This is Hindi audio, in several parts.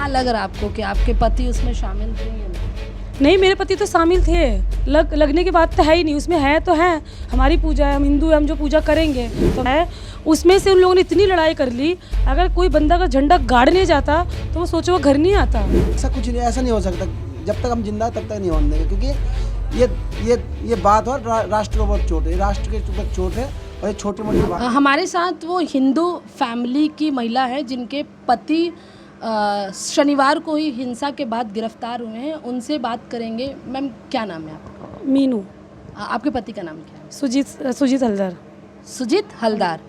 क्या लग रहा है आपको कि आपके पति उसमें शामिल थे या नहीं? नहीं, मेरे पति तो शामिल थे। लगने की बात तो है ही नहीं, उसमें है तो है। हमारी पूजा है, हम हिंदू हैं, हम जो पूजा करेंगे तो है। उसमें से उन लोगों ने इतनी लड़ाई कर ली, अगर कोई बंदा का झंडा गाड़ने जाता तो वो सोचो वो घर नहीं आता। ऐसा कुछ नहीं, ऐसा नहीं हो सकता। जब तक हम जिंदा तब तक नहीं होने देंगे, क्योंकि ये बात हो राष्ट्र के ऊपर चोट है, राष्ट्र के ऊपर चोट है और ये छोटी मोटी बात। हमारे साथ वो हिंदू फैमिली की महिला है जिनके पति शनिवार को ही हिंसा के बाद गिरफ्तार हुए हैं, उनसे बात करेंगे। मैम, क्या नाम है आपका? मीनू। आपके पति का नाम क्या है? सुजीत हलदर। सुजीत हलदार।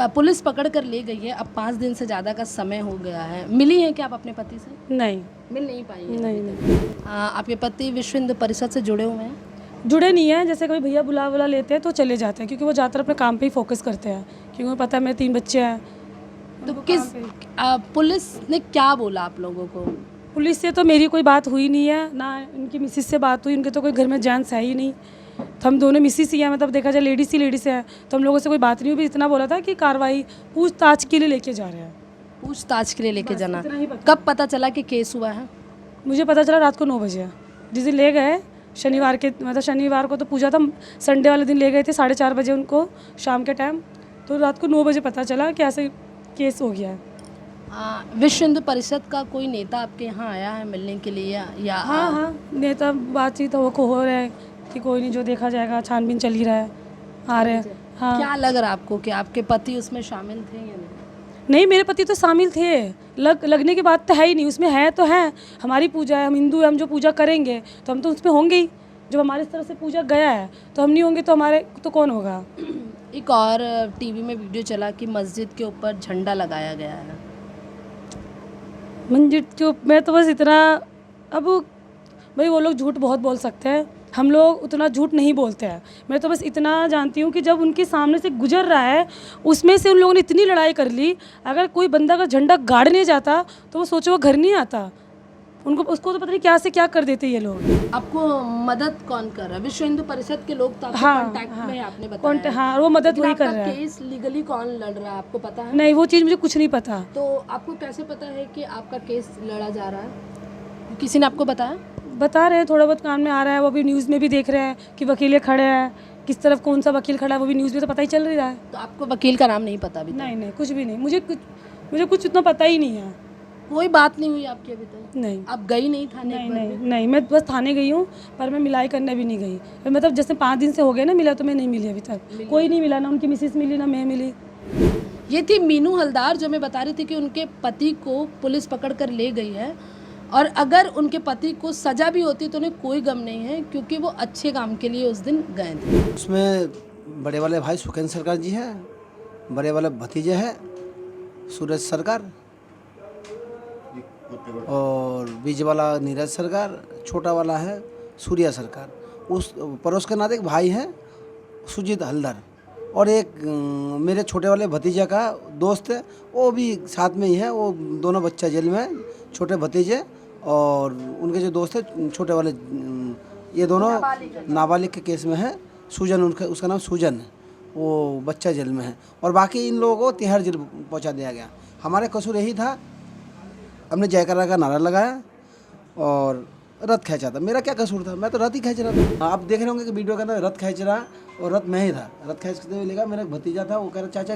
पुलिस पकड़ कर ले गई है, अब 5 दिन से ज़्यादा का समय हो गया है। मिली हैं क्या आप अपने पति से? नहीं, मिल नहीं पाई हैं नहीं, अभी नहीं। तक। आपके पति विश्व हिंदू परिषद से जुड़े हुए हैं? जुड़े नहीं हैं। जैसे कभी भैया बुला लेते हैं तो चले जाते हैं, क्योंकि वो ज़्यादातर अपने काम पे ही फोकस करते हैं, क्योंकि उन्हें पता है मेरे 3 बच्चे हैं। तो पुलिस ने क्या बोला आप लोगों को? पुलिस से तो मेरी कोई बात हुई नहीं है, ना उनकी मिसिस से बात हुई। उनके तो कोई घर में जेंट्स है ही नहीं, तो हम दोनों मिसिस ही हैं। मतलब देखा जाए लेडीज़ ही है, तो हम लोगों से कोई बात नहीं हुई। इतना बोला था कि कार्रवाई पूछताछ के लिए लेके जा रहे हैं। पूछताछ के लिए लेके जाना। इतना ही पता। कब पता चला कि केस हुआ है? मुझे पता चला रात को 9 बजे, जिस दिन ले गए शनिवार को तो पूजा था, संडे वाले दिन ले गए थे 4:30 बजे उनको शाम के टाइम। तो रात को 9 बजे पता चला कि ऐसे केस हो गया है। विश्व हिंदू परिषद का कोई नेता आपके यहाँ आया है मिलने के लिए या? हाँ, नेता बातचीत हो रहा है कि कोई नहीं, जो देखा जाएगा, छानबीन चल ही रहा है, आ रहे हैं। हाँ। क्या लग रहा है आपको कि आपके पति उसमें शामिल थे या नहीं? नहीं, मेरे पति तो शामिल थे। लगने की बात तो है ही नहीं, उसमें है तो है। हमारी पूजा है, हम हिंदू हैं, हम जो पूजा करेंगे तो हम तो उसमें होंगे ही। जब हमारी तरफ से पूजा गया है तो हम नहीं होंगे तो हमारे तो कौन होगा? एक और टीवी में वीडियो चला कि मस्जिद के ऊपर झंडा लगाया गया है। मंजिल चुप। मैं तो बस इतना, अब भाई वो लोग झूठ बहुत बोल सकते हैं, हम लोग उतना झूठ नहीं बोलते हैं। मैं तो बस इतना जानती हूँ कि जब उनके सामने से गुजर रहा है, उसमें से उन लोगों ने इतनी लड़ाई कर ली, अगर कोई बंदा का झंडा गाड़ने जाता तो वो सोचो वो घर नहीं आता। उसको तो पता नहीं क्या से क्या कर देते ये लोग। आपको मदद कौन कर रहा है? विश्व हिंदू परिषद के लोग तो आपके हाँ, कांटेक्ट हाँ, में है, आपने बताया। हाँ, वो मदद लेकिन वही कर आपका रहा है। केस लीगली कौन लड़ रहा है आपको पता है? नहीं, वो चीज़ मुझे कुछ नहीं पता। तो आपको कैसे पता है कि आपका केस लड़ा जा रहा है? किसी ने आपको बताया? बता रहे हैं, थोड़ा बहुत कान में आ रहा है। वो भी न्यूज़ में भी देख रहे हैं कि वकील खड़े हैं, किस तरफ कौन सा वकील खड़ा है, वो भी न्यूज़ में तो पता ही चल रहा है। तो आपको वकील का नाम नहीं पता अभी तक? नहीं, कुछ भी नहीं। मुझे कुछ उतना पता ही नहीं है। कोई बात नहीं हुई आपकी अभी तक? नहीं, आप गई नहीं थाने? नहीं, मैं बस थाने गई हूँ, पर मैं मिलाई करने भी नहीं गई। मतलब जैसे 5 दिन से हो गए ना, मिला तो मैं नहीं मिली अभी तक। कोई नहीं मिला, ना उनकी मिसेस मिली, ना मैं मिली। ये थी मीनू हलदार, जो मैं बता रही थी कि उनके पति को पुलिस पकड़ कर ले गई है, और अगर उनके पति को सजा भी होती तो उन्हें कोई गम नहीं है, क्योंकि वो अच्छे काम के लिए उस दिन गए थे। उसमें बड़े वाले भाई सुखेंद्र सरकार जी हैं, बड़े वाले भतीजे हैं सूरज सरकार, और बीच वाला नीरज सरकार, छोटा वाला है सूर्या सरकार। उस पड़ोस के नाते एक भाई है सुजीत हलदर, और एक मेरे छोटे वाले भतीजे का दोस्त है, वो भी साथ में ही है। वो दोनों बच्चा जेल में है, छोटे भतीजे और उनके जो दोस्त है छोटे वाले, ये दोनों नाबालिग के केस में है। सूजन उसका नाम सूजन है, वो बच्चा जेल में है, और बाकी इन लोगों को तिहाड़ जेल पहुंचा दिया गया। हमारे कसूर यही था, हमने जयकारा का नारा लगाया और रथ खींचा था। मेरा क्या कसूर था? मैं तो रथ ही खींच रहा था। आप देख रहे होंगे कि वीडियो के अंदर रथ खींच रहा, और रथ मैं ही था। रथ खींचते हुए लेगा, मेरा एक भतीजा था, वो कह रहा चाचा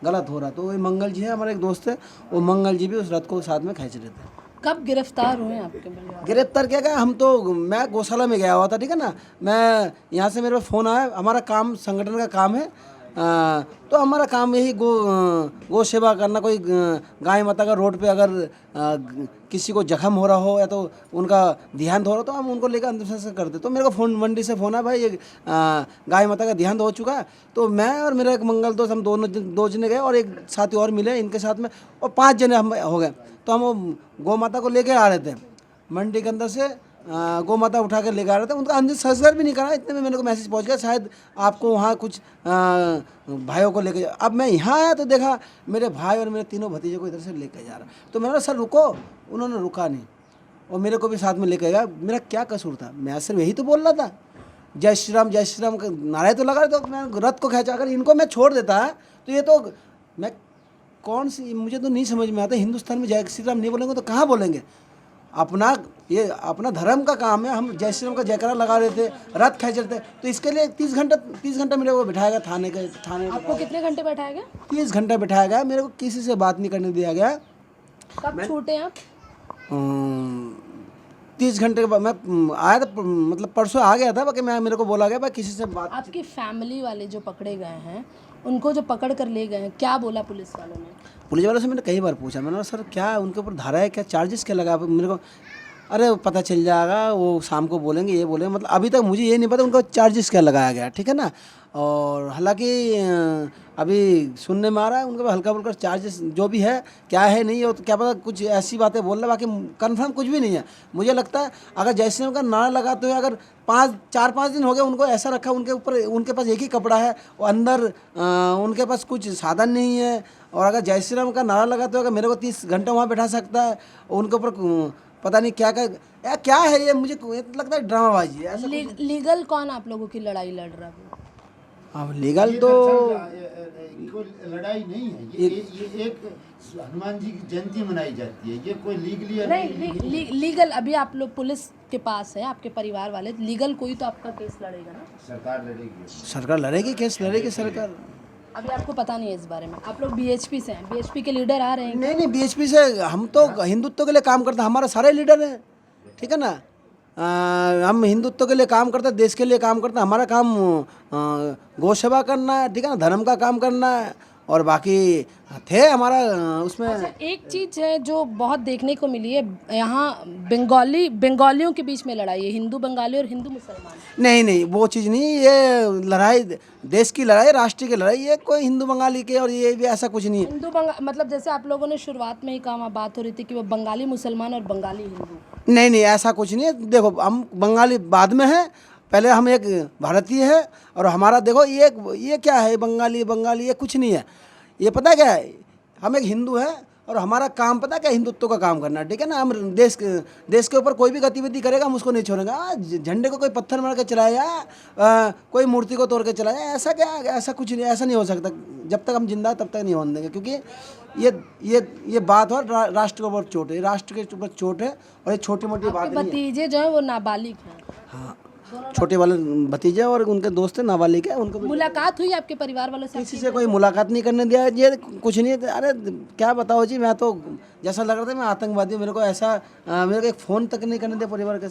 गलत हो रहा। तो वो मंगल जी है, हमारे एक दोस्त है, वो मंगल जी भी उस रथ को साथ में खींच रहे थे। कब गिरफ्तार हुए आपके परिवार? गिरफ्तार क्या गया, मैं गौशाला में गया हुआ था, ठीक है ना। मैं यहाँ से मेरे पास फ़ोन आया, हमारा काम संगठन का काम है, तो हमारा काम यही गौ सेवा करना। कोई गाय माता का रोड पे अगर किसी को जख्म हो रहा हो या तो उनका देहांत हो रहा हो, तो हम उनको लेकर अंतिम संस्कार करते। तो मेरे को फ़ोन मंडी से फ़ोन आया, भाई ये गाय माता का देहांत हो चुका है। तो मैं और मेरा एक मंगल दोस्त, हम दो जने गए, और एक साथी और मिले इनके साथ में, और 5 जने हम हो गए। तो हम गौ माता को लेके आ रहे थे मंडी के अंदर से, गौ माता उठा कर लेकर आ रहे थे। उनका अंतिम संस्कार भी नहीं करा, इतने में मेरे को मैसेज पहुंच गया, शायद आपको वहाँ कुछ भाइयों को लेके अब मैं यहाँ आया तो देखा मेरे भाई और मेरे तीनों भतीजे को इधर से लेके जा रहा। तो मैंने सर रुको, उन्होंने रुका नहीं, और मेरे को भी साथ में लेके गया। मेरा क्या कसूर था? मैं सिर्फ यही तो बोल रहा था, जय श्री राम का नारे तो लगा रहे। तो मैं रथ को खींचा, अगर इनको मैं छोड़ देता तो ये तो मैं कौन सी, मुझे तो नहीं समझ में आता। हिंदुस्तान में जय श्री राम नहीं बोलेंगे तो कहाँ बोलेंगे? अपना धर्म का काम है। हम जय श्री राम का जयकारा लगा रहे थे, रथ खींच रहे थे, तो इसके लिए 30 घंटा मेरे को बिठाया गया थाने आपको कितने घंटे बैठाया गया? 30 घंटा बिठाया गया। मेरे को किसी से बात नहीं करने दिया गया। कब छूटे आप? 30 घंटे के बाद मैं आया था, मतलब परसों आ गया था। बाकी मेरे को बोला गया भाई किसी से बात। आपकी फैमिली वाले जो पकड़े गए हैं, उनको जो पकड़ कर ले गए हैं, क्या बोला पुलिस वालों ने? पुलिस वालों से मैंने कई बार पूछा, मैंने कहा सर क्या उनके ऊपर धारा है, क्या चार्जेस क्या लगा? मेरे को अरे वो पता चल जाएगा, वो शाम को बोलेंगे, ये बोलेंगे। मतलब अभी तक मुझे ये नहीं पता उनको चार्जेस क्या लगाया गया, ठीक है ना। और हालांकि अभी सुनने में आ रहा है उनके पास हल्का फुल्का चार्जेस जो भी है, क्या है नहीं है तो क्या पता, कुछ ऐसी बातें बोल रहे, बाकी कंफर्म कुछ भी नहीं है। मुझे लगता है अगर जय श्री राम का नारा लगाते हुए अगर 4-5 दिन हो गए उनको ऐसा रखा, उनके ऊपर उनके पास एक ही कपड़ा है, वो अंदर उनके पास कुछ साधन नहीं है, और अगर जय श्री राम का नारा लगाते हुए अगर मेरे को 30 घंटा वहाँ बैठा सकता है, उनके ऊपर पता नहीं क्या है ये, मुझे लगता है ड्रामाबाजी है। लीगल कौन आप लोगों की लड़ाई लड़ रहा है? अब लीगल तो कोई लड़ाई नहीं है, ये एक हनुमान जी की जयंती मनाई जाती है, ये कोई लीगली नहीं, लीगल अभी आप लोग पुलिस के पास है, आपके परिवार वाले, लीगल कोई तो आपका केस लड़ेगा ना? सरकार लड़ेगी, केस लड़ेगी सरकार। अभी आपको पता नहीं है इस बारे में? आप लोग बीएचपी से हैं, बीएचपी के लीडर आ रहे हैं? नहीं, बीएचपी से हम तो हिंदुत्व के लिए काम करते हैं, हमारे सारे लीडर हैं, ठीक है ना। हम हिंदुत्व के लिए काम करते हैं, देश के लिए काम करते हैं। हमारा काम गौ सेवा करना है, ठीक है ना, धर्म का काम करना है, और बाकी थे हमारा उसमें। अच्छा, एक चीज़ है जो बहुत देखने को मिली है, यहाँ बंगालियों के बीच में लड़ाई है, हिंदू बंगाली और हिंदू मुसलमान। नहीं, वो चीज़ नहीं, ये लड़ाई देश की लड़ाई, राष्ट्र की लड़ाई, ये कोई हिंदू बंगाली के और ये भी ऐसा कुछ नहीं है। हिंदू बंगाल मतलब जैसे आप लोगों ने शुरुआत में ही कहा, वहाँ बात हो रही थी कि वो बंगाली मुसलमान और बंगाली हिंदू। नहीं, ऐसा कुछ नहीं है। देखो हम बंगाली बाद में है, पहले हम एक भारतीय है, और हमारा देखो ये क्या है, बंगाली ये कुछ नहीं है। ये पता क्या है, हम एक हिंदू है और हमारा काम पता क्या, हिंदुत्व का काम करना, ठीक है ना। हम देश के ऊपर कोई भी गतिविधि करेगा हम उसको नहीं छोड़ेंगे। झंडे को कोई पत्थर मार के चलाया, कोई मूर्ति को तोड़ के चलाया, ऐसा क्या, ऐसा कुछ नहीं, ऐसा नहीं हो सकता। जब तक हम जिंदा है तब तक नहीं होने देंगे, क्योंकि ये बात हो राष्ट्र के ऊपर चोट है, राष्ट्र के ऊपर चोट है, और ये छोटी मोटी बात नहीं है। भतीजे जो है वो नाबालिग हैं। हाँ, छोटे वाले भतीजे और उनके दोस्त है, नाबालिग है। उनको मुलाकात हुई आपके परिवार वालों से? किसी से कोई मुलाकात नहीं करने दिया, ये कुछ नहीं। अरे क्या बताओ जी, मैं तो जैसा लग रहा था मैं आतंकवादी हूँ। मेरे को एक फ़ोन तक नहीं करने दिया परिवार के